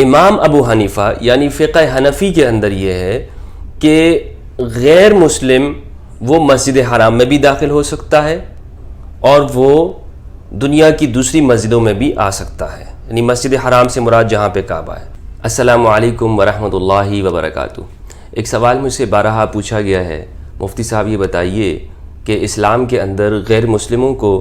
امام ابو حنیفہ یعنی فقہ حنفی کے اندر یہ ہے کہ غیر مسلم وہ مسجد حرام میں بھی داخل ہو سکتا ہے اور وہ دنیا کی دوسری مسجدوں میں بھی آ سکتا ہے، یعنی مسجد حرام سے مراد جہاں پہ کعبہ ہے۔ السلام علیکم ورحمۃ اللہ وبرکاتہ۔ ایک سوال مجھ سے بارہا پوچھا گیا ہے، مفتی صاحب یہ بتائیے کہ اسلام کے اندر غیر مسلموں کو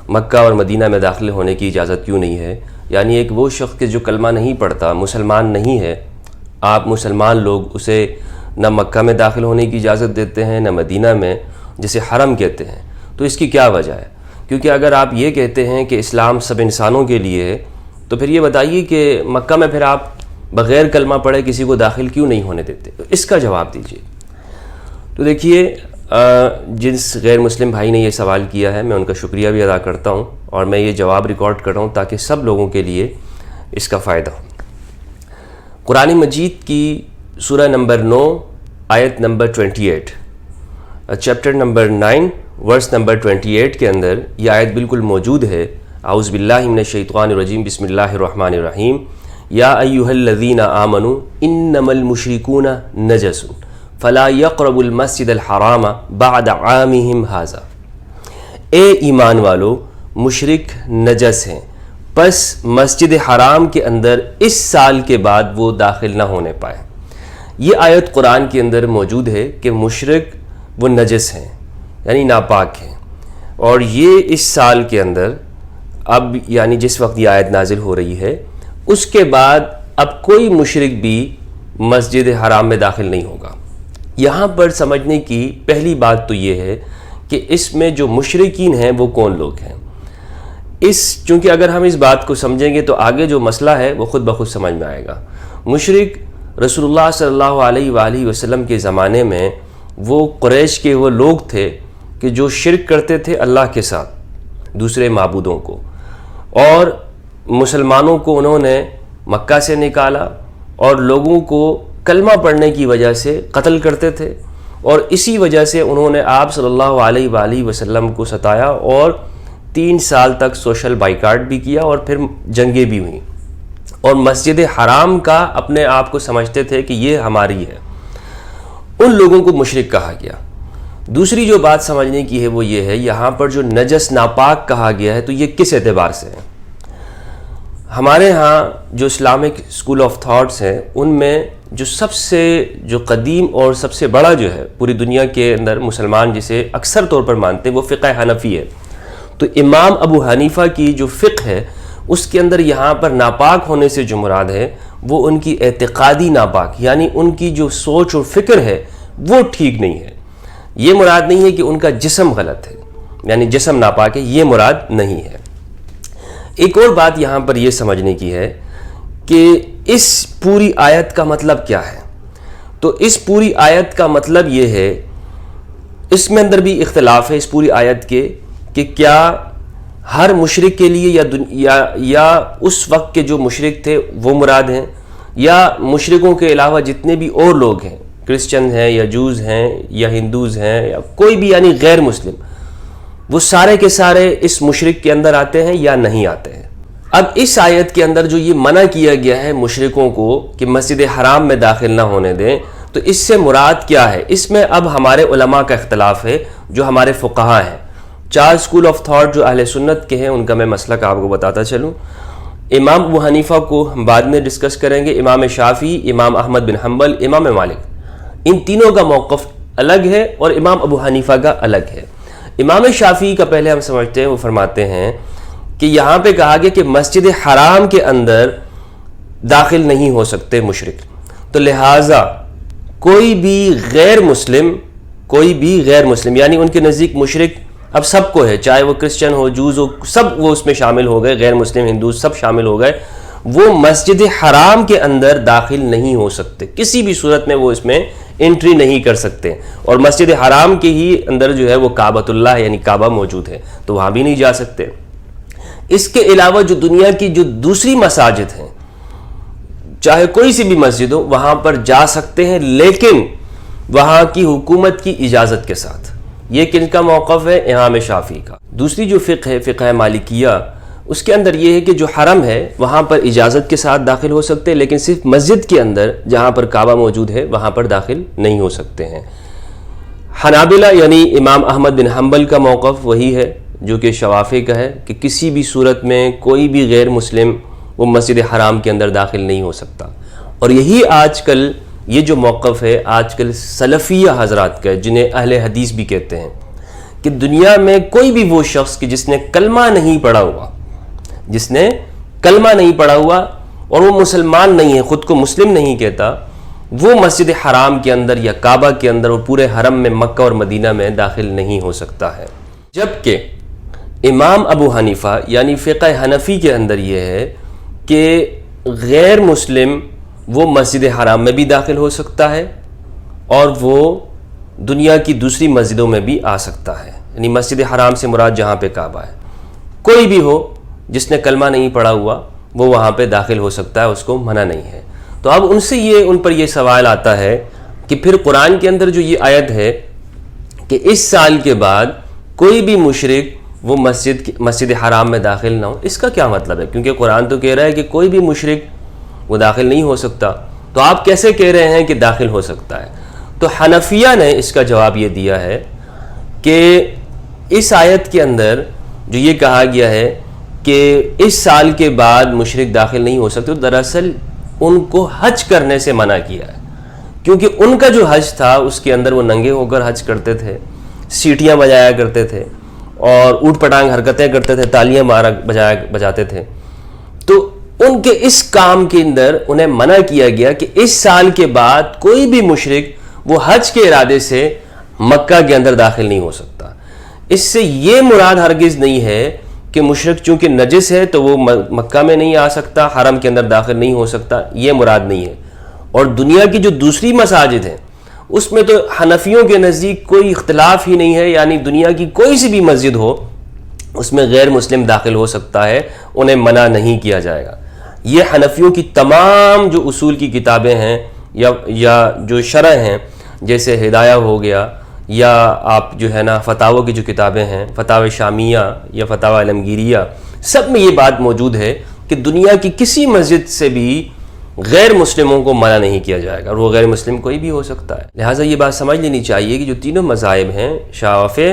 مکہ اور مدینہ میں داخل ہونے کی اجازت کیوں نہیں ہے؟ یعنی ایک وہ شخص جو کلمہ نہیں پڑھتا، مسلمان نہیں ہے، آپ مسلمان لوگ اسے نہ مکہ میں داخل ہونے کی اجازت دیتے ہیں نہ مدینہ میں، جسے حرم کہتے ہیں، تو اس کی کیا وجہ ہے؟ کیونکہ اگر آپ یہ کہتے ہیں کہ اسلام سب انسانوں کے لیے ہے تو پھر یہ بتائیے کہ مکہ میں پھر آپ بغیر کلمہ پڑھے کسی کو داخل کیوں نہیں ہونے دیتے؟ تو اس کا جواب دیجیے۔ تو دیکھیے، جس غیر مسلم بھائی نے یہ سوال کیا ہے میں ان کا شکریہ بھی ادا کرتا ہوں، اور میں یہ جواب ریکارڈ کر رہا ہوں تاکہ سب لوگوں کے لیے اس کا فائدہ ہو۔ قرآن مجید کی سورہ نمبر 9 آیت number 28، chapter number 9 verse number 28 کے اندر یہ آیت بالکل موجود ہے۔ اعوذ باللہ من الشیطان الرجیم، بسم اللہ الرحمن الرحیم۔ یا ایھا الذین آمنوا انما المشرکون نجس فلا یقربوا المسجد الحرام بعد عامہم ھذا۔ اے ایمان والو، مشرک نجس ہیں، پس مسجد حرام کے اندر اس سال کے بعد وہ داخل نہ ہونے پائے۔ یہ آیت قرآن کے اندر موجود ہے کہ مشرک وہ نجس ہیں، یعنی ناپاک ہیں، اور یہ اس سال کے اندر اب یعنی جس وقت یہ آیت نازل ہو رہی ہے اس کے بعد اب کوئی مشرک بھی مسجد حرام میں داخل نہیں ہوگا۔ یہاں پر سمجھنے کی پہلی بات تو یہ ہے کہ اس میں جو مشرکین ہیں وہ کون لوگ ہیں۔ چونکہ اگر ہم اس بات کو سمجھیں گے تو آگے جو مسئلہ ہے وہ خود بخود سمجھ میں آئے گا۔ مشرک رسول اللہ صلی اللہ علیہ وآلہ وسلم کے زمانے میں وہ قریش کے وہ لوگ تھے کہ جو شرک کرتے تھے اللہ کے ساتھ دوسرے معبودوں کو، اور مسلمانوں کو انہوں نے مکہ سے نکالا اور لوگوں کو کلمہ پڑھنے کی وجہ سے قتل کرتے تھے، اور اسی وجہ سے انہوں نے آپ صلی اللہ علیہ وآلہ وسلم کو ستایا اور 3 سال تک سوشل بائیکاٹ بھی کیا اور پھر جنگیں بھی ہوئیں، اور مسجد حرام کا اپنے آپ کو سمجھتے تھے کہ یہ ہماری ہے۔ ان لوگوں کو مشرک کہا گیا۔ دوسری جو بات سمجھنے کی ہے وہ یہ ہے، یہاں پر جو نجس ناپاک کہا گیا ہے تو یہ کس اعتبار سے ہے؟ ہمارے ہاں جو اسلامک اسکول آف تھاٹس ہیں ان میں جو سب سے جو قدیم اور سب سے بڑا جو ہے پوری دنیا کے اندر مسلمان جسے اکثر طور پر مانتے ہیں وہ فقہ حنفی ہے۔ تو امام ابو حنیفہ کی جو فقہ ہے اس کے اندر یہاں پر ناپاک ہونے سے جو مراد ہے وہ ان کی اعتقادی ناپاک، یعنی ان کی جو سوچ اور فکر ہے وہ ٹھیک نہیں ہے۔ یہ مراد نہیں ہے کہ ان کا جسم غلط ہے، یعنی جسم ناپاک ہے، یہ مراد نہیں ہے۔ ایک اور بات یہاں پر یہ سمجھنے کی ہے کہ اس پوری آیت کا مطلب کیا ہے۔ تو اس پوری آیت کا مطلب یہ ہے، اس میں اندر بھی اختلاف ہے اس پوری آیت کے کہ کیا ہر مشرک کے لیے یا اس وقت کے جو مشرک تھے وہ مراد ہیں، یا مشرکوں کے علاوہ جتنے بھی اور لوگ ہیں، کرسچن ہیں یا جوز ہیں یا ہندوز ہیں یا کوئی بھی یعنی غیر مسلم، وہ سارے کے سارے اس مشرک کے اندر آتے ہیں یا نہیں آتے ہیں۔ اب اس آیت کے اندر جو یہ منع کیا گیا ہے مشرکوں کو کہ مسجد حرام میں داخل نہ ہونے دیں، تو اس سے مراد کیا ہے؟ اس میں اب ہمارے علماء کا اختلاف ہے جو ہمارے فقہاء ہیں۔ 4 اسکول آف تھاٹ جو اہل سنت کے ہیں ان کا میں مسلک آپ کو بتاتا چلوں۔ امام ابو حنیفہ کو ہم بعد میں ڈسکس کریں گے، امام شافعی، امام احمد بن حنبل، امام مالک، ان تینوں کا موقف الگ ہے اور امام ابو حنیفہ کا الگ ہے۔ امام شافعی کا پہلے ہم سمجھتے ہیں، وہ فرماتے ہیں کہ یہاں پہ کہا گیا کہ مسجد حرام کے اندر داخل نہیں ہو سکتے مشرک، تو لہٰذا کوئی بھی غیر مسلم یعنی ان کے نزدیک مشرک اب سب کو ہے، چاہے وہ کرسچن ہو، جوز ہو، سب وہ اس میں شامل ہو گئے، غیر مسلم ہندو سب شامل ہو گئے، وہ مسجد حرام کے اندر داخل نہیں ہو سکتے، کسی بھی صورت میں وہ اس میں انٹری نہیں کر سکتے، اور مسجد حرام کے ہی اندر جو ہے وہ کعبۃ اللہ یعنی کعبہ موجود ہے تو وہاں بھی نہیں جا سکتے۔ اس کے علاوہ جو دنیا کی جو دوسری مساجد ہیں، چاہے کوئی سی بھی مسجد ہو، وہاں پر جا سکتے ہیں، لیکن وہاں کی حکومت کی اجازت کے ساتھ۔ یہ کن کا موقف ہے؟ امام شافعی کا۔ دوسری جو فقہ ہے، فقہ مالکیہ، اس کے اندر یہ ہے کہ جو حرم ہے وہاں پر اجازت کے ساتھ داخل ہو سکتے ہیں، لیکن صرف مسجد کے اندر جہاں پر کعبہ موجود ہے وہاں پر داخل نہیں ہو سکتے ہیں۔ حنابلہ یعنی امام احمد بن حنبل کا موقف وہی ہے جو کہ شوافی کا ہے کہ کسی بھی صورت میں کوئی بھی غیر مسلم وہ مسجد حرام کے اندر داخل نہیں ہو سکتا، اور یہی آج کل یہ جو موقف ہے آج کل سلفیہ حضرات کا ہے، جنہیں اہل حدیث بھی کہتے ہیں، کہ دنیا میں کوئی بھی وہ شخص کہ جس نے کلمہ نہیں پڑھا ہوا اور وہ مسلمان نہیں ہے، خود کو مسلم نہیں کہتا، وہ مسجد حرام کے اندر یا کعبہ کے اندر اور پورے حرم میں مکہ اور مدینہ میں داخل نہیں ہو سکتا ہے۔ جبکہ امام ابو حنیفہ یعنی فقہ حنفی کے اندر یہ ہے کہ غیر مسلم وہ مسجد حرام میں بھی داخل ہو سکتا ہے اور وہ دنیا کی دوسری مسجدوں میں بھی آ سکتا ہے، یعنی مسجد حرام سے مراد جہاں پہ کعبہ ہے، کوئی بھی ہو جس نے کلمہ نہیں پڑھا ہوا وہ وہاں پہ داخل ہو سکتا ہے، اس کو منع نہیں ہے۔ تو اب ان پر یہ سوال آتا ہے کہ پھر قرآن کے اندر جو یہ آیت ہے کہ اس سال کے بعد کوئی بھی مشرک وہ مسجد حرام میں داخل نہ ہو، اس کا کیا مطلب ہے؟ کیونکہ قرآن تو کہہ رہا ہے کہ کوئی بھی مشرک وہ داخل نہیں ہو سکتا، تو آپ کیسے کہہ رہے ہیں کہ داخل ہو سکتا ہے؟ تو حنفیہ نے اس کا جواب یہ دیا ہے کہ اس آیت کے اندر جو یہ کہا گیا ہے کہ اس سال کے بعد مشرک داخل نہیں ہو سکتے، دراصل ان کو حج کرنے سے منع کیا ہے، کیونکہ ان کا جو حج تھا اس کے اندر وہ ننگے ہو کر حج کرتے تھے، سیٹیاں بجایا کرتے تھے اور اوٹ پٹانگ حرکتیں کرتے تھے، تالیاں بجاتے تھے، تو ان کے اس کام کے اندر انہیں منع کیا گیا کہ اس سال کے بعد کوئی بھی مشرک وہ حج کے ارادے سے مکہ کے اندر داخل نہیں ہو سکتا۔ اس سے یہ مراد ہرگز نہیں ہے کہ مشرک چونکہ نجس ہے تو وہ مکہ میں نہیں آ سکتا، حرم کے اندر داخل نہیں ہو سکتا، یہ مراد نہیں ہے۔ اور دنیا کی جو دوسری مساجد ہیں اس میں تو حنفیوں کے نزدیک کوئی اختلاف ہی نہیں ہے، یعنی دنیا کی کوئی سی بھی مسجد ہو اس میں غیر مسلم داخل ہو سکتا ہے، انہیں منع نہیں کیا جائے گا۔ یہ حنفیوں کی تمام جو اصول کی کتابیں ہیں یا جو شرح ہیں، جیسے ہدایہ ہو گیا، یا آپ جو ہے نا فتاوی کی جو کتابیں ہیں، فتاوی شامیہ یا فتاوی علمگیریہ، سب میں یہ بات موجود ہے کہ دنیا کی کسی مسجد سے بھی غیر مسلموں کو منع نہیں کیا جائے گا، اور وہ غیر مسلم کوئی بھی ہو سکتا ہے۔ لہٰذا یہ بات سمجھ لینی چاہیے کہ جو تینوں مذاہب ہیں، شافعی،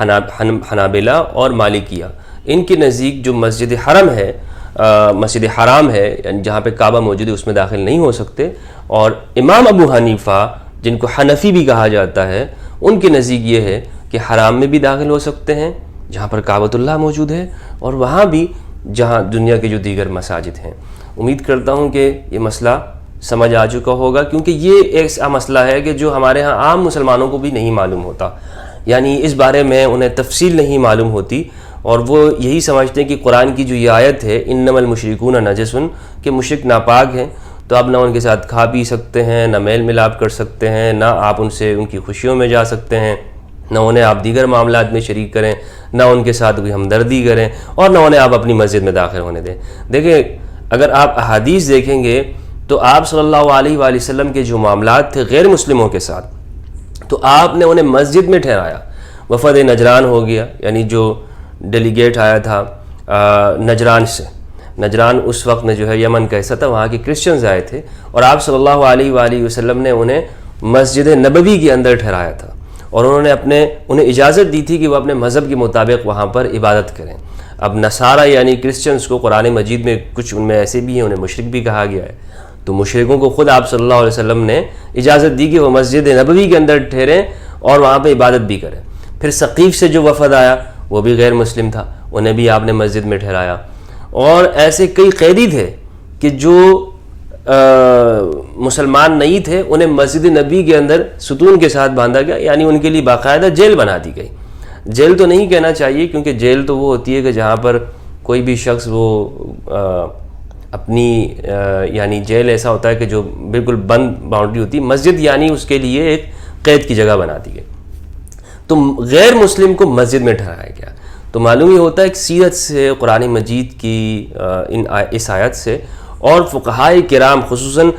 حنابلہ اور مالکیہ، ان کے نزدیک جو مسجد حرام ہے یعنی جہاں پہ کعبہ موجود ہے اس میں داخل نہیں ہو سکتے، اور امام ابو حنیفہ جن کو حنفی بھی کہا جاتا ہے، ان کے نزدیک یہ ہے کہ حرام میں بھی داخل ہو سکتے ہیں جہاں پر کعبۃ اللہ موجود ہے، اور وہاں بھی جہاں دنیا کے جو دیگر مساجد ہیں۔ امید کرتا ہوں کہ یہ مسئلہ سمجھ آ چکا ہوگا، کیونکہ یہ ایسا مسئلہ ہے کہ جو ہمارے ہاں عام مسلمانوں کو بھی نہیں معلوم ہوتا، یعنی اس بارے میں انہیں تفصیل نہیں معلوم ہوتی، اور وہ یہی سمجھتے ہیں کہ قرآن کی جو یہ آیت ہے انما المشرکون نجس، کہ مشرک ناپاک ہیں، تو اب نہ ان کے ساتھ کھا پی سکتے ہیں، نہ میل ملاپ کر سکتے ہیں، نہ آپ ان کی خوشیوں میں جا سکتے ہیں، نہ انہیں آپ دیگر معاملات میں شریک کریں، نہ ان کے ساتھ کوئی ہمدردی کریں، اور نہ انہیں آپ اپنی مسجد میں داخل ہونے دیں۔ دیکھیں، اگر آپ احادیث دیکھیں گے تو آپ صلی اللہ علیہ وآلہ وسلم کے جو معاملات تھے غیر مسلموں کے ساتھ، تو آپ نے انہیں مسجد میں ٹھہرایا۔ وفد نجران ہو گیا، یعنی جو ڈیلیگیٹ آیا تھا نجران سے، نجران اس وقت میں جو ہے یمن کا حصہ تھا، وہاں کے کرسچنز آئے تھے، اور آپ صلی اللہ علیہ وآلہ وسلم نے انہیں مسجد نبوی کے اندر ٹھہرایا تھا، اور انہیں اجازت دی تھی کہ وہ اپنے مذہب کے مطابق وہاں پر عبادت کریں۔ اب نصارہ یعنی کرسچنز کو قرآن مجید میں کچھ ان میں ایسے بھی ہیں انہیں مشرک بھی کہا گیا ہے، تو مشرکوں کو خود آپ صلی اللہ علیہ وسلم نے اجازت دی کہ وہ مسجد نبوی کے اندر ٹھہریں اور وہاں پہ عبادت بھی کریں۔ پھر ثقیف سے جو وفد آیا وہ بھی غیر مسلم تھا، انہیں بھی آپ نے مسجد میں ٹھہرایا، اور ایسے کئی قیدی تھے کہ جو مسلمان نہیں تھے، انہیں مسجد نبی کے اندر ستون کے ساتھ باندھا گیا، یعنی ان کے لیے باقاعدہ جیل بنا دی گئی۔ جیل تو نہیں کہنا چاہیے، کیونکہ جیل تو وہ ہوتی ہے کہ جہاں پر کوئی بھی شخص وہ اپنی یعنی جیل ایسا ہوتا ہے کہ جو بالکل بند باؤنڈری ہوتی ہے، مسجد یعنی اس کے لیے ایک قید کی جگہ بنا دی گئی، تو غیر مسلم کو مسجد میں ٹھہرایا گیا۔ تو معلوم یہ ہوتا ہے کہ سیرت سے، قرآن مجید کی اس آیت سے، اور فقہائے کرام خصوصاً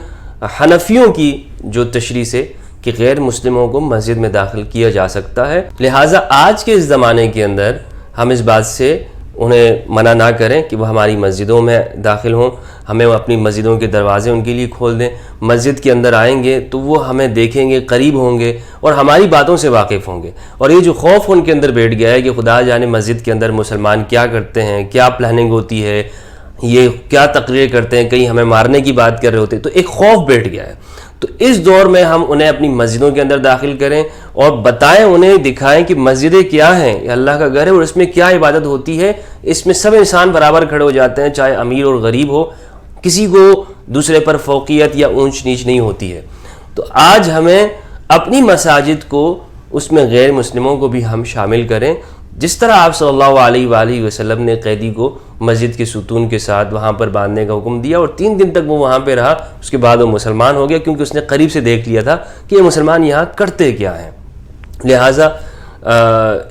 حنفیوں کی جو تشریح سے، کہ غیر مسلموں کو مسجد میں داخل کیا جا سکتا ہے۔ لہٰذا آج کے اس زمانے کے اندر ہم اس بات سے انہیں منع نہ کریں کہ وہ ہماری مسجدوں میں داخل ہوں، ہمیں اپنی مسجدوں کے دروازے ان کے لیے کھول دیں. مسجد کے اندر آئیں گے تو وہ ہمیں دیکھیں گے، قریب ہوں گے اور ہماری باتوں سے واقف ہوں گے. اور یہ جو خوف ان کے اندر بیٹھ گیا ہے کہ خدا جانے مسجد کے اندر مسلمان کیا کرتے ہیں، کیا پلاننگ ہوتی ہے، یہ کیا تقریر کرتے ہیں، کہیں ہمیں مارنے کی بات کر رہے ہوتے ہیں، تو ایک خوف بیٹھ گیا ہے. تو اس دور میں ہم انہیں اپنی مسجدوں کے اندر داخل کریں اور بتائیں، انہیں دکھائیں کہ مسجدیں کیا ہیں، یہ اللہ کا گھر ہے اور اس میں کیا عبادت ہوتی ہے. اس میں سب انسان برابر کھڑے ہو جاتے ہیں، چاہے امیر اور غریب ہو، کسی کو دوسرے پر فوقیت یا اونچ نیچ نہیں ہوتی ہے. تو آج ہمیں اپنی مساجد کو، اس میں غیر مسلموں کو بھی ہم شامل کریں، جس طرح آپ صلی اللہ علیہ وآلہ وسلم نے قیدی کو مسجد کے ستون کے ساتھ وہاں پر باندھنے کا حکم دیا اور 3 دن تک وہ وہاں پہ رہا. اس کے بعد وہ مسلمان ہو گیا، کیونکہ اس نے قریب سے دیکھ لیا تھا کہ یہ مسلمان یہاں کرتے کیا ہیں. لہٰذا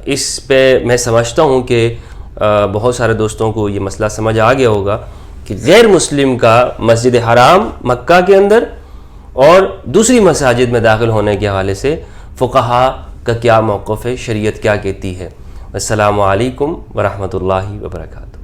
اس پہ میں سمجھتا ہوں کہ بہت سارے دوستوں کو یہ مسئلہ سمجھ آ گیا ہوگا کہ غیر مسلم کا مسجد حرام مکہ کے اندر اور دوسری مساجد میں داخل ہونے کے حوالے سے فقہا کا کیا موقف ہے، شریعت کیا کہتی ہے. السلام علیکم ورحمۃ اللہ وبرکاتہ.